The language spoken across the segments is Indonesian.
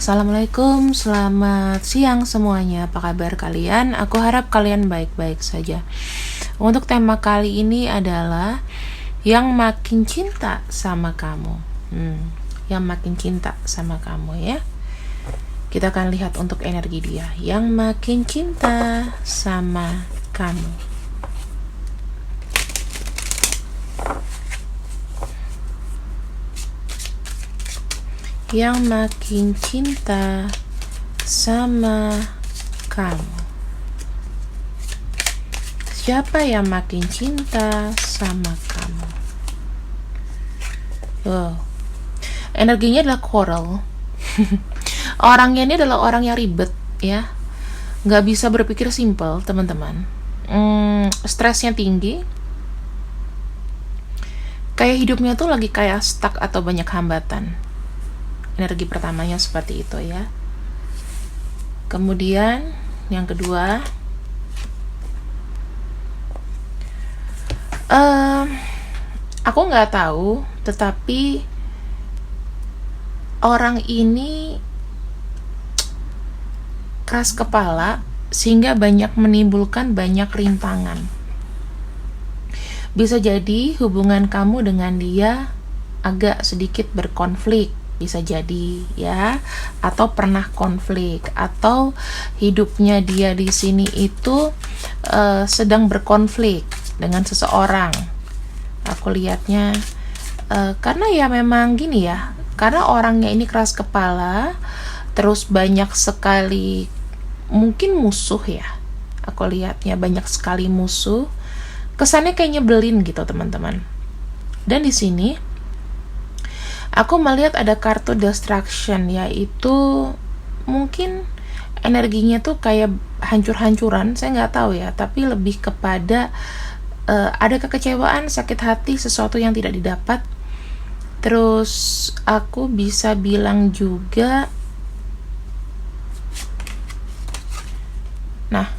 Assalamualaikum, selamat siang semuanya. Apa kabar kalian? Aku harap kalian baik-baik saja. Untuk tema kali ini adalah yang makin cinta sama kamu. Yang makin cinta sama kamu ya. Kita akan lihat untuk energi dia. Yang makin cinta sama kamu. Yang makin cinta sama kamu. Siapa yang makin cinta sama kamu? Energinya adalah coral. Orangnya ini adalah orang yang ribet ya, nggak bisa berpikir simpel teman-teman. Stresnya tinggi, kayak hidupnya tuh lagi kayak stuck atau banyak hambatan. Energi pertamanya seperti itu ya. Kemudian yang kedua, aku nggak tahu, tetapi orang ini keras kepala sehingga banyak menimbulkan banyak rintangan. Bisa jadi hubungan kamu dengan dia agak sedikit berkonflik, bisa jadi ya, atau pernah konflik, atau hidupnya dia di sini itu sedang berkonflik dengan seseorang. Aku lihatnya karena ya memang gini ya, karena orangnya ini keras kepala, terus banyak sekali mungkin musuh ya. Aku lihatnya banyak sekali musuh. Kesannya kayak nyebelin gitu teman-teman. Dan di sini aku melihat ada kartu destruction, yaitu mungkin energinya tuh kayak hancur-hancuran, saya nggak tahu ya, tapi lebih kepada ada kekecewaan, sakit hati, sesuatu yang tidak didapat. Terus aku bisa bilang juga, nah,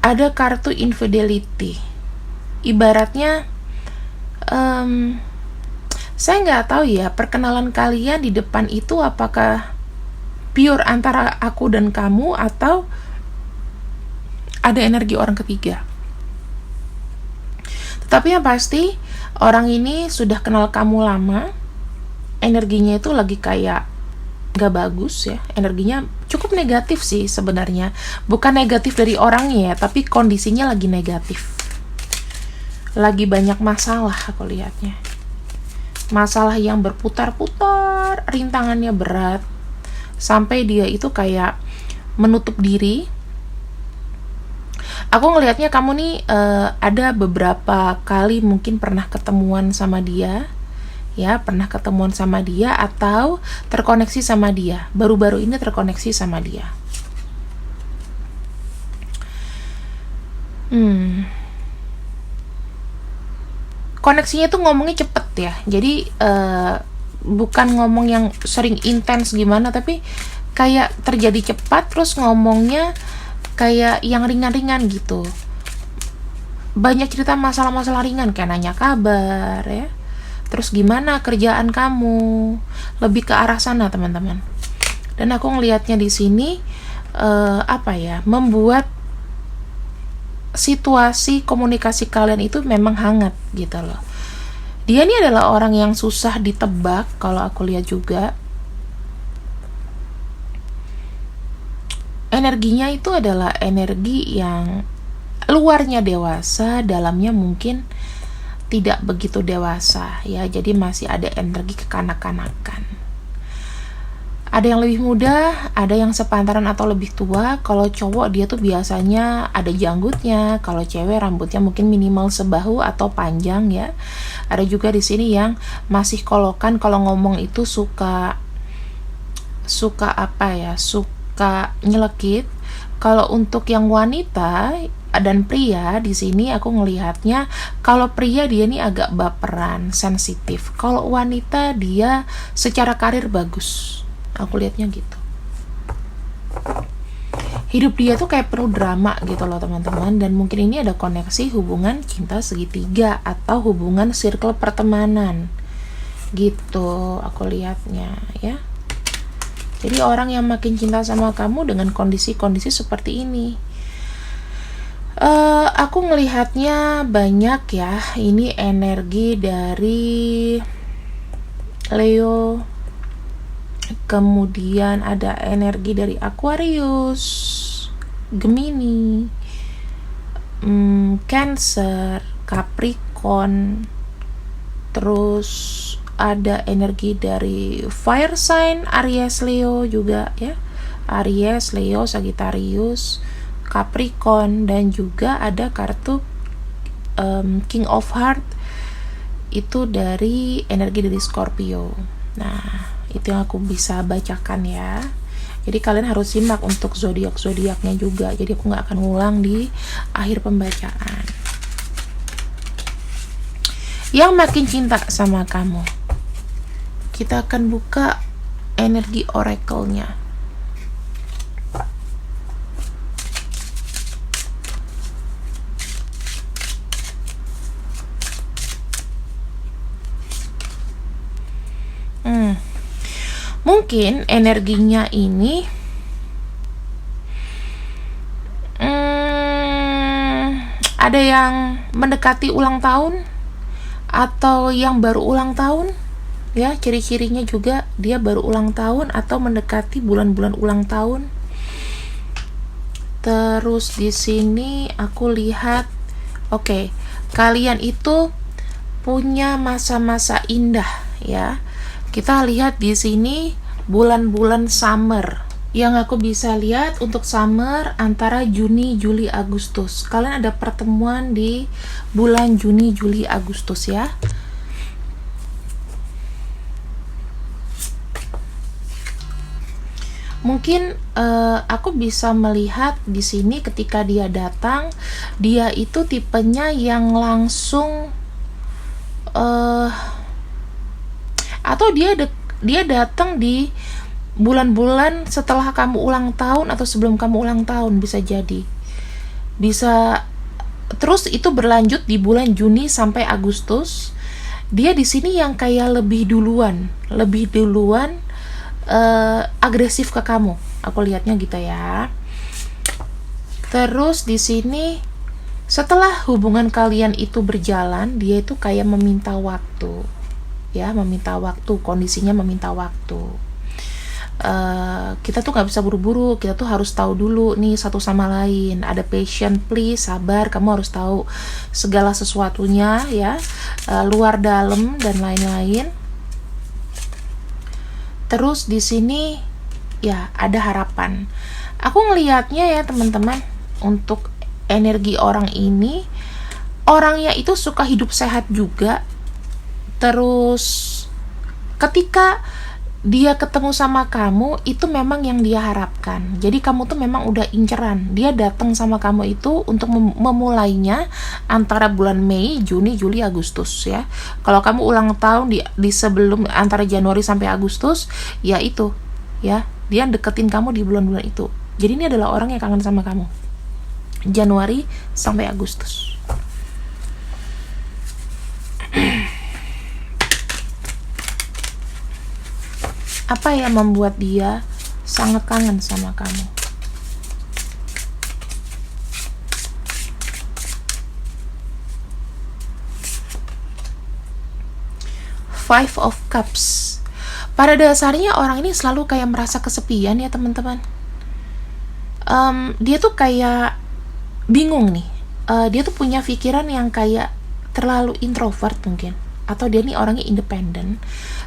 ada kartu infidelity. Ibaratnya saya nggak tahu ya, perkenalan kalian di depan itu apakah pure antara aku dan kamu, atau ada energi orang ketiga. Tetapi yang pasti orang ini sudah kenal kamu lama, energinya itu lagi kayak gak bagus ya, energinya cukup negatif sih sebenarnya. Bukan negatif dari orangnya ya, tapi kondisinya lagi negatif, lagi banyak masalah. Aku lihatnya masalah yang berputar-putar, rintangannya berat, sampai dia itu kayak menutup diri. Aku ngelihatnya kamu nih ada beberapa kali mungkin pernah ketemuan sama dia ya, pernah ketemuan sama dia atau terkoneksi sama dia, baru-baru ini terkoneksi sama dia. Koneksinya tuh ngomongnya cepet ya, jadi bukan ngomong yang sering intens gimana, tapi kayak terjadi cepat, terus ngomongnya kayak yang ringan-ringan gitu. Banyak cerita masalah-masalah ringan, kayak nanya kabar ya, terus gimana kerjaan kamu, lebih ke arah sana teman-teman. Dan aku ngelihatnya di sini membuat situasi komunikasi kalian itu memang hangat gitu loh. Dia ini adalah orang yang susah ditebak kalau aku lihat juga. Energinya itu adalah energi yang luarnya dewasa, dalamnya mungkin tidak begitu dewasa ya. Jadi masih ada energi kekanak-kanakan. Ada yang lebih muda, ada yang sepantaran atau lebih tua. Kalau cowok dia tuh biasanya ada janggutnya, kalau cewek rambutnya mungkin minimal sebahu atau panjang ya. Ada juga di sini yang masih kolokan, kalau ngomong itu suka nyelekit. Kalau untuk yang wanita dan pria di sini aku ngelihatnya, kalau pria dia ini agak baperan, sensitif. Kalau wanita dia secara karir bagus. Aku lihatnya gitu. Hidup dia tuh kayak penuh drama gitu loh teman-teman, dan mungkin ini ada koneksi hubungan cinta segitiga atau hubungan circle pertemanan. gitu aku lihatnya ya. Jadi orang yang makin cinta sama kamu dengan kondisi-kondisi seperti ini. Aku ngelihatnya banyak ya, ini energi dari Leo, kemudian ada energi dari Aquarius, Gemini, Cancer, Capricorn, terus ada energi dari fire sign Aries, Leo juga ya, Aries, Leo, Sagittarius, Capricorn, dan juga ada kartu King of Heart, itu dari energi dari Scorpio. Nah, itu yang aku bisa bacakan ya. Jadi kalian harus simak untuk zodiak-zodiaknya juga. Jadi aku nggak akan ulang di akhir pembacaan. Yang makin cinta sama kamu, kita akan buka energi oracle-nya. Mungkin energinya ini ada yang mendekati ulang tahun atau yang baru ulang tahun ya. Ciri-cirinya juga dia baru ulang tahun atau mendekati bulan-bulan ulang tahun. Terus di sini aku lihat kalian itu punya masa-masa indah ya. Kita lihat di sini bulan-bulan summer. Yang aku bisa lihat untuk summer antara Juni, Juli, Agustus. Kalian ada pertemuan di bulan Juni, Juli, Agustus ya. Mungkin aku bisa melihat di sini ketika dia datang, dia itu tipenya yang langsung atau dia datang di bulan-bulan setelah kamu ulang tahun atau sebelum kamu ulang tahun, bisa jadi. Bisa terus itu berlanjut di bulan Juni sampai Agustus. Dia di sini yang kayak lebih duluan agresif ke kamu. Aku lihatnya gitu ya. Terus di sini setelah hubungan kalian itu berjalan, dia itu kayak meminta waktu. Ya, meminta waktu, kondisinya meminta waktu. Kita tuh nggak bisa buru-buru, kita tuh harus tahu dulu nih satu sama lain. Ada patient, please, sabar, kamu harus tahu segala sesuatunya ya, luar dalam dan lain-lain. Terus di sini ya ada harapan. Aku ngelihatnya ya teman-teman, untuk energi orang ini, orangnya itu suka hidup sehat juga. Terus ketika dia ketemu sama kamu, itu memang yang dia harapkan. Jadi kamu tuh memang udah inceran. Dia datang sama kamu itu untuk memulainya antara bulan Mei, Juni, Juli, Agustus ya. Kalau kamu ulang tahun di sebelum antara Januari sampai Agustus, ya itu ya, dia deketin kamu di bulan-bulan itu. Jadi ini adalah orang yang kangen sama kamu. Januari sampai Agustus. Apa yang membuat dia sangat kangen sama kamu? Five of Cups. Pada dasarnya orang ini selalu kayak merasa kesepian ya teman-teman. Dia tuh kayak bingung nih. Dia tuh punya pikiran yang kayak terlalu introvert mungkin. Atau dia nih orangnya independen,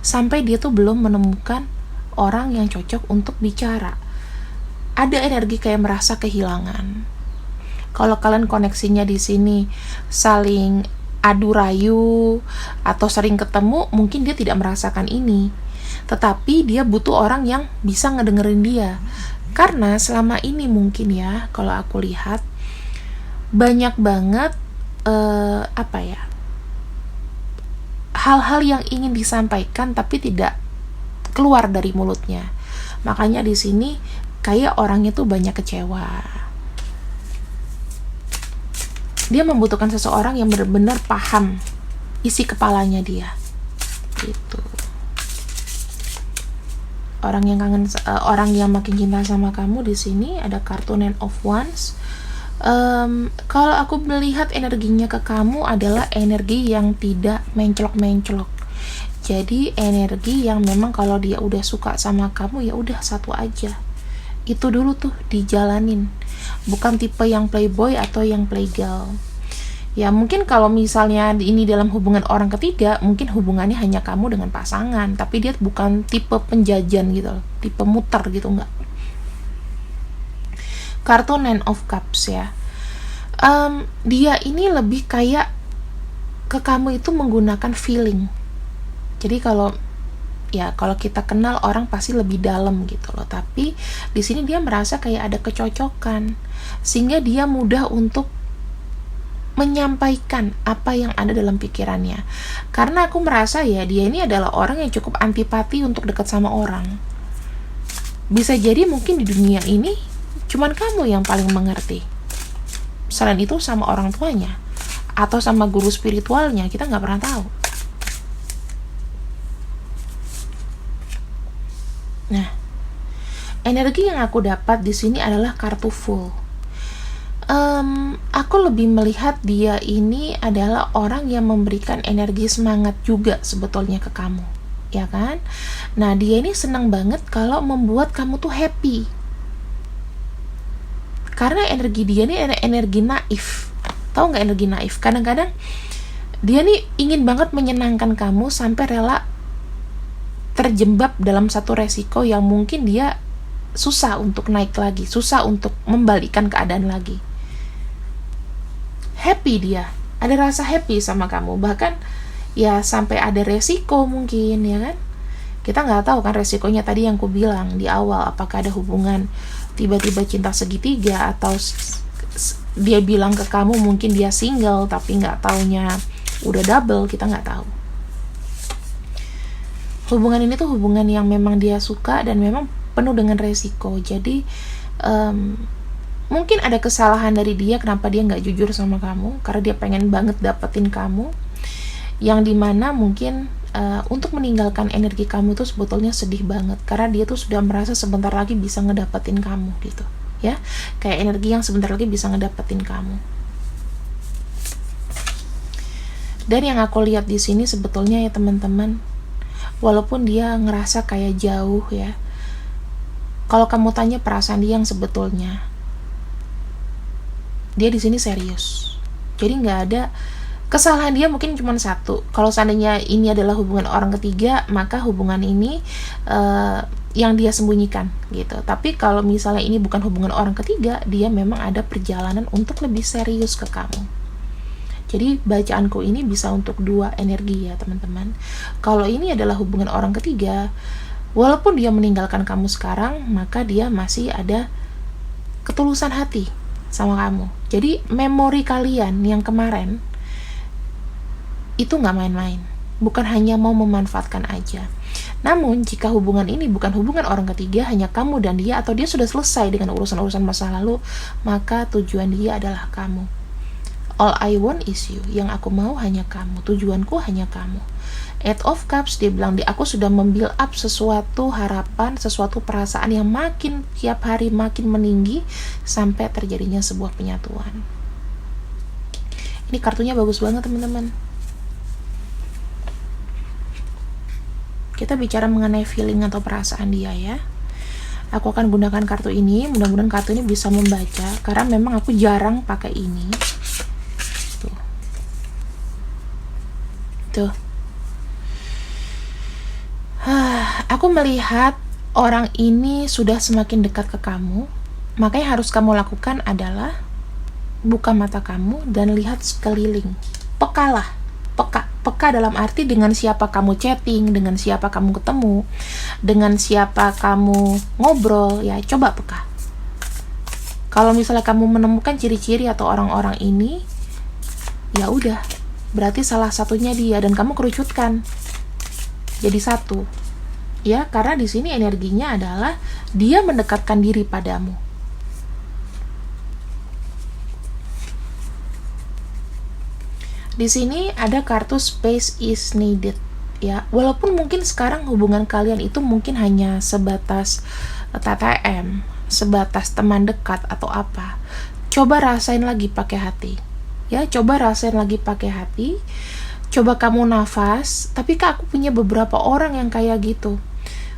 sampai dia tuh belum menemukan orang yang cocok untuk bicara. Ada energi kayak merasa kehilangan. Kalau kalian koneksinya di sini saling adu rayu atau sering ketemu, mungkin dia tidak merasakan ini. Tetapi dia butuh orang yang bisa ngedengerin dia. Karena selama ini mungkin ya, kalau aku lihat banyak banget hal-hal yang ingin disampaikan tapi tidak keluar dari mulutnya. Makanya di sini kayak orangnya tuh banyak kecewa. Dia membutuhkan seseorang yang benar-benar paham isi kepalanya dia. gitu. Orang yang kangen, orang yang makin cinta sama kamu di sini ada kartu Nine of Wands. Kalau aku melihat energinya ke kamu adalah energi yang tidak menclok-menclok. Jadi energi yang memang kalau dia udah suka sama kamu ya udah satu aja. Itu dulu tuh dijalanin. Bukan tipe yang playboy atau yang playgirl. Ya mungkin kalau misalnya ini dalam hubungan orang ketiga, mungkin hubungannya hanya kamu dengan pasangan, tapi dia bukan tipe penjajan gitu loh, tipe muter gitu, enggak. Kartu Nine of Cups ya. Dia ini lebih kayak ke kamu itu menggunakan feeling. Jadi kalau kita kenal orang pasti lebih dalam gitu loh, tapi di sini dia merasa kayak ada kecocokan, sehingga dia mudah untuk menyampaikan apa yang ada dalam pikirannya. Karena aku merasa ya dia ini adalah orang yang cukup antipati untuk dekat sama orang. Bisa jadi mungkin di dunia ini cuman kamu yang paling mengerti. Selain itu sama orang tuanya atau sama guru spiritualnya, kita nggak pernah tahu. Nah, energi yang aku dapat di sini adalah kartu Fool. Aku lebih melihat dia ini adalah orang yang memberikan energi semangat juga sebetulnya ke kamu, ya kan? Nah, dia ini senang banget kalau membuat kamu tuh happy. Karena energi dia ini energi naif. Tahu nggak energi naif? Kadang-kadang dia nih ingin banget menyenangkan kamu sampai rela terjebak dalam satu resiko yang mungkin dia susah untuk naik lagi, susah untuk membalikkan keadaan lagi. Happy dia, ada rasa happy sama kamu, bahkan ya sampai ada resiko mungkin, ya kan? Kita nggak tahu kan resikonya tadi yang ku bilang di awal, apakah ada hubungan tiba-tiba cinta segitiga, atau dia bilang ke kamu mungkin dia single tapi nggak taunya udah double, kita nggak tahu. Hubungan ini tuh hubungan yang memang dia suka dan memang penuh dengan resiko. Jadi mungkin ada kesalahan dari dia kenapa dia nggak jujur sama kamu, karena dia pengen banget dapetin kamu, yang dimana mungkin untuk meninggalkan energi kamu tuh sebetulnya sedih banget, karena dia tuh sudah merasa sebentar lagi bisa ngedapetin kamu gitu ya, kayak energi yang sebentar lagi bisa ngedapetin kamu. Dan yang aku lihat di sini sebetulnya ya teman-teman, walaupun dia ngerasa kayak jauh ya, kalau kamu tanya perasaan dia yang sebetulnya, dia di sini serius. Jadi nggak ada kesalahan dia, mungkin cuma satu. Kalau seandainya ini adalah hubungan orang ketiga, maka hubungan ini yang dia sembunyikan gitu. Tapi kalau misalnya ini bukan hubungan orang ketiga, dia memang ada perjalanan untuk lebih serius ke kamu. Jadi bacaanku ini bisa untuk dua energi ya teman-teman. Kalau ini adalah hubungan orang ketiga, walaupun dia meninggalkan kamu sekarang, maka dia masih ada ketulusan hati sama kamu. Jadi memori kalian yang kemarin itu nggak main-main, bukan hanya mau memanfaatkan aja. Namun jika hubungan ini bukan hubungan orang ketiga, hanya kamu dan dia, atau dia sudah selesai dengan urusan-urusan masa lalu, maka tujuan dia adalah kamu. All I want is you. Yang aku mau hanya kamu, tujuanku hanya kamu. Eight of Cups, dia bilang, aku sudah membuild up sesuatu harapan, sesuatu perasaan yang makin tiap hari makin meninggi sampai terjadinya sebuah penyatuan. Ini kartunya bagus banget teman-teman. Kita bicara mengenai feeling atau perasaan dia ya. Aku akan gunakan kartu ini, mudah-mudahan kartu ini bisa membaca, karena memang aku jarang pakai ini. Tuh. Aku melihat orang ini sudah semakin dekat ke kamu. Maka yang harus kamu lakukan adalah buka mata kamu dan lihat sekeliling. Pekalah. Peka dalam arti dengan siapa kamu chatting, dengan siapa kamu ketemu, dengan siapa kamu ngobrol, ya coba peka. Kalau misalnya kamu menemukan ciri-ciri atau orang-orang ini, ya udah, berarti salah satunya dia, dan kamu kerucutkan jadi satu. Ya, karena di sini energinya adalah dia mendekatkan diri padamu. Di sini ada kartu space is needed. ya. Walaupun mungkin sekarang hubungan kalian itu mungkin hanya sebatas TTM, sebatas teman dekat atau apa. Coba rasain lagi pakai hati. Ya, coba rasain lagi pakai hati. Coba kamu nafas, tapi Kak, aku punya beberapa orang yang kayak gitu.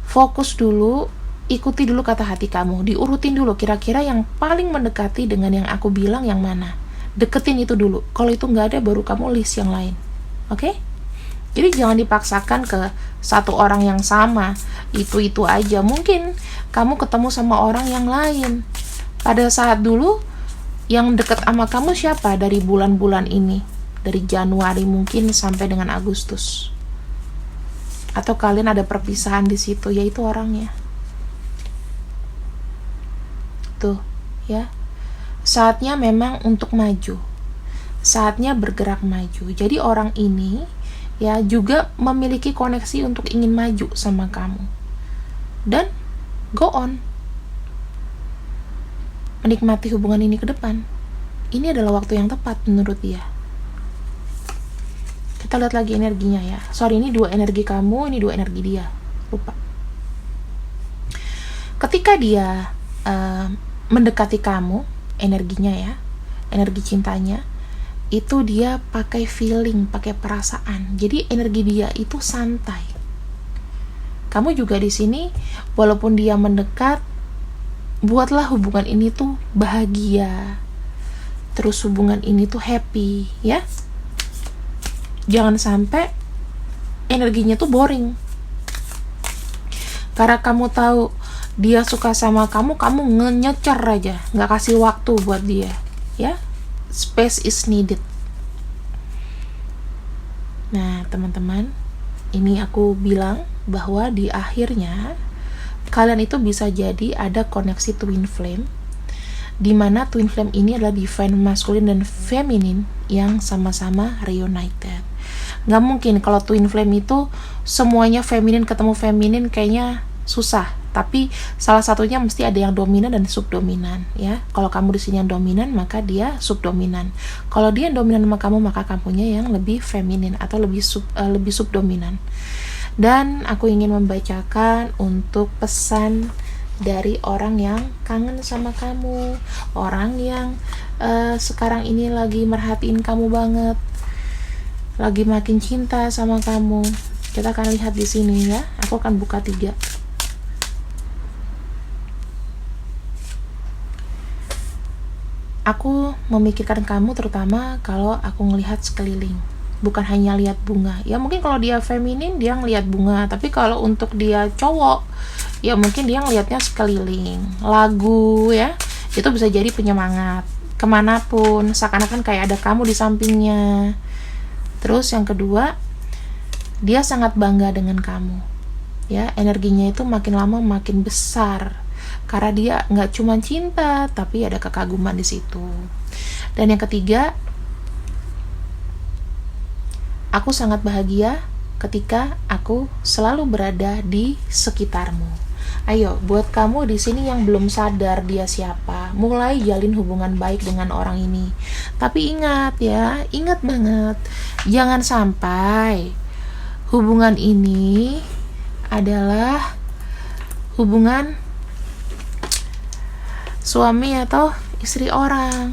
Fokus dulu, ikuti dulu kata hati kamu, diurutin dulu kira-kira yang paling mendekati dengan yang aku bilang yang mana. Deketin itu dulu. Kalau itu nggak ada, baru kamu list yang lain. Oke? Jadi jangan dipaksakan ke satu orang yang sama. Itu aja. Mungkin kamu ketemu sama orang yang lain. Pada saat dulu, yang deket sama kamu siapa dari bulan-bulan ini? Dari Januari mungkin sampai dengan Agustus. Atau kalian ada perpisahan di situ, yaitu orangnya. Tuh, ya. Saatnya memang untuk maju. Saatnya bergerak maju. Jadi orang ini ya juga memiliki koneksi untuk ingin maju sama kamu. Dan go on. Menikmati hubungan ini ke depan. Ini adalah waktu yang tepat menurut dia. Kita lihat lagi energinya ya. Sorry, ini 2 energi kamu, ini 2 energi dia. Lupa. Ketika dia mendekati kamu, energinya ya, energi cintanya, itu dia pakai feeling, pakai perasaan. Jadi energi dia itu santai. Kamu juga di sini, walaupun dia mendekat, buatlah hubungan ini tuh bahagia. Terus hubungan ini tuh happy, ya. Jangan sampai energinya tuh boring. Karena kamu tahu dia suka sama kamu, kamu ngenyecer aja, nggak kasih waktu buat dia, ya. Space is needed. Nah, teman-teman, ini aku bilang bahwa di akhirnya kalian itu bisa jadi ada koneksi twin flame, di mana twin flame ini adalah divine masculine dan feminine yang sama-sama reunited. Nggak mungkin kalau twin flame itu semuanya feminin ketemu feminin, kayaknya susah. Tapi salah satunya mesti ada yang dominan dan subdominan, ya. Kalau kamu di sini yang dominan, maka dia subdominan. Kalau dia yang dominan sama kamu, maka kamunya yang lebih feminin atau lebih subdominan. Dan aku ingin membacakan untuk pesan dari orang yang kangen sama kamu, orang yang sekarang ini lagi merhatiin kamu banget, lagi makin cinta sama kamu. Kita akan lihat di sini ya. Aku akan buka 3. Aku memikirkan kamu terutama kalau aku ngelihat sekeliling, bukan hanya lihat bunga. Ya mungkin kalau dia feminin dia ngelihat bunga, tapi kalau untuk dia cowok, ya mungkin dia ngelihatnya sekeliling, lagu ya, itu bisa jadi penyemangat kemanapun, seakan-akan kayak ada kamu di sampingnya. Terus yang kedua, dia sangat bangga dengan kamu, ya, energinya itu makin lama makin besar. Karena dia nggak cuma cinta, tapi ada kekaguman di situ. Dan yang ketiga, aku sangat bahagia ketika aku selalu berada di sekitarmu. Ayo, buat kamu di sini yang belum sadar dia siapa, mulai jalin hubungan baik dengan orang ini. Tapi ingat ya, ingat banget, jangan sampai hubungan ini adalah hubungan suami atau istri orang.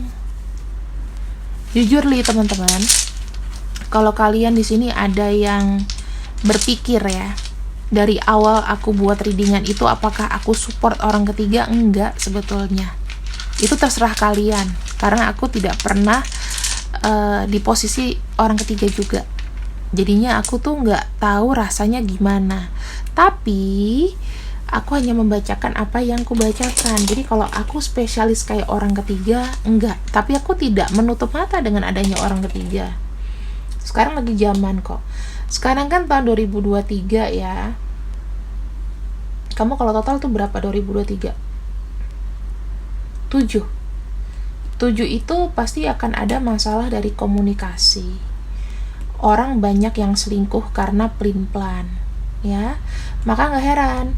Jujur li teman-teman, kalau kalian di sini ada yang berpikir ya, dari awal aku buat readingan itu apakah aku support orang ketiga? Enggak, sebetulnya itu terserah kalian, karena aku tidak pernah di posisi orang ketiga juga. Jadinya aku tuh nggak tahu rasanya gimana. Tapi aku hanya membacakan apa yang aku bacakan. Jadi kalau aku spesialis kayak orang ketiga, enggak. Tapi aku tidak menutup mata dengan adanya orang ketiga. Sekarang lagi zaman kok. Sekarang kan tahun 2023 ya. Kamu kalau total tuh berapa 2023? 7 itu pasti akan ada masalah dari komunikasi. Orang banyak yang selingkuh karena pelin-pelan, ya. Maka nggak heran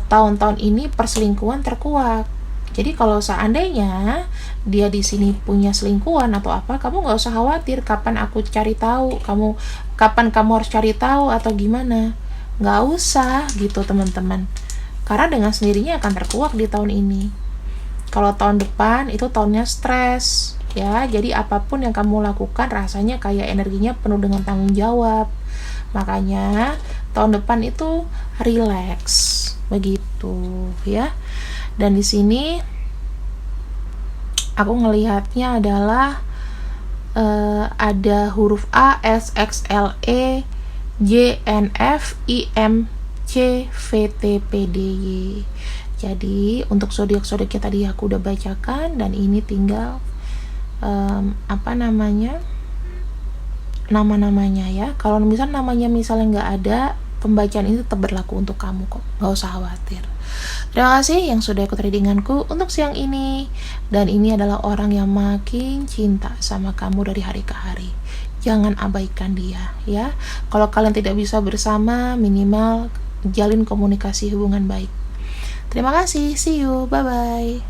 tahun-tahun ini perselingkuhan terkuak. Jadi kalau seandainya dia di sini punya selingkuhan atau apa, kamu nggak usah khawatir kapan aku cari tahu, kapan kamu harus cari tahu atau gimana. Nggak usah gitu teman-teman. Karena dengan sendirinya akan terkuak di tahun ini. Kalau tahun depan itu tahunnya stres, ya. Jadi apapun yang kamu lakukan rasanya kayak energinya penuh dengan tanggung jawab. Makanya tahun depan itu relax, begitu ya. Dan di sini aku ngelihatnya adalah ada huruf A, S, X, L, E, J, N, F, I, M, C, V, T, P, D, Y. Jadi untuk zodiak-zodiaknya tadi aku udah bacakan, dan ini tinggal nama-namanya ya. Kalau misalnya namanya misalnya nggak ada, pembacaan ini tetap berlaku untuk kamu kok, nggak usah khawatir. Terima kasih yang sudah ikut readinganku untuk siang ini, dan ini adalah orang yang makin cinta sama kamu dari hari ke hari. Jangan abaikan dia ya. Kalau kalian tidak bisa bersama, minimal jalin komunikasi hubungan baik. Terima kasih, see you, bye bye.